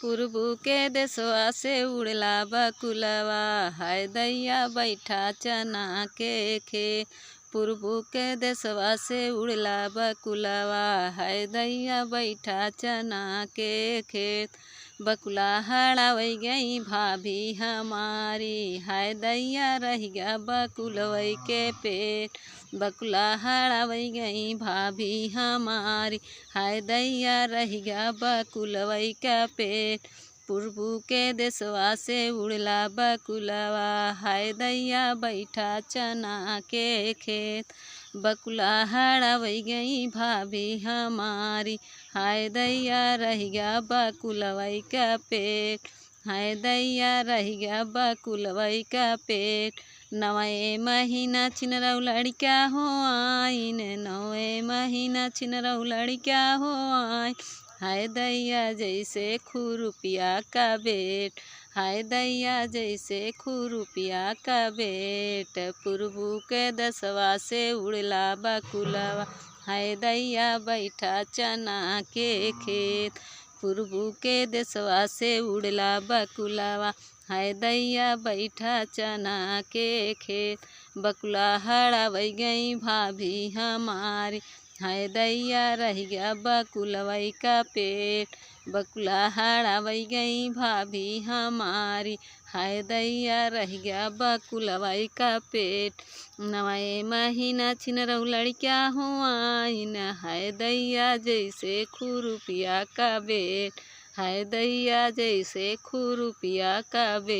पूर्वू के देशवा से उड़ला बकुलवा, हाय दैया बैठा चना के खेत। पूर्वू के देशवा से उड़ला बकुलवा, हाय दैया बैठा चना के खेत। बकुला हड़ावई गई भाभी हमारी, हाय दैया रह गया बकुलवई के पेट। बकुला हड़ावई गई भाभी हमारी, हाय दैया रह गया बकुलवई का पेट। पूर्वू के देशवा से उड़ला बकुलवा, हाय दैया बैठा चना के खेत। बकुला हड़ावई गई भाभी हमारी, हाय दैया रह गया बकुलवई का पेट। हाय दैया रह गया बकुलवई का पेट। नवे महीना छिनरऊ लड़का हो आइन, नवे महीना छिनरऊ लड़का हो आइन। हाय दैया जैसे खुरुपिया का बेट, हाय दैया जैसे खुरुपिया का बेट। पूर्वू के देशवा से उड़ला बकुलवा, हाय दैया बैठा चना के खेत। पूर्वू के देशवा से उड़ला बकुलवा, हाय दैया बैठा चना के खेत। बकुला हड़ावई गई भाभी हमारी, हाय दैया रह गया बकुलवई का पेट। बकुला हड़ावई गई भाभी हमारी, हाय दैया रह गया बकुलवई का पेट। नवे महीना छिनरऊ लड़का हो आइन, हाय दैया जैसे खुरुपिया का बेट, हाय दैया जैसे खुरुपिया का बेट।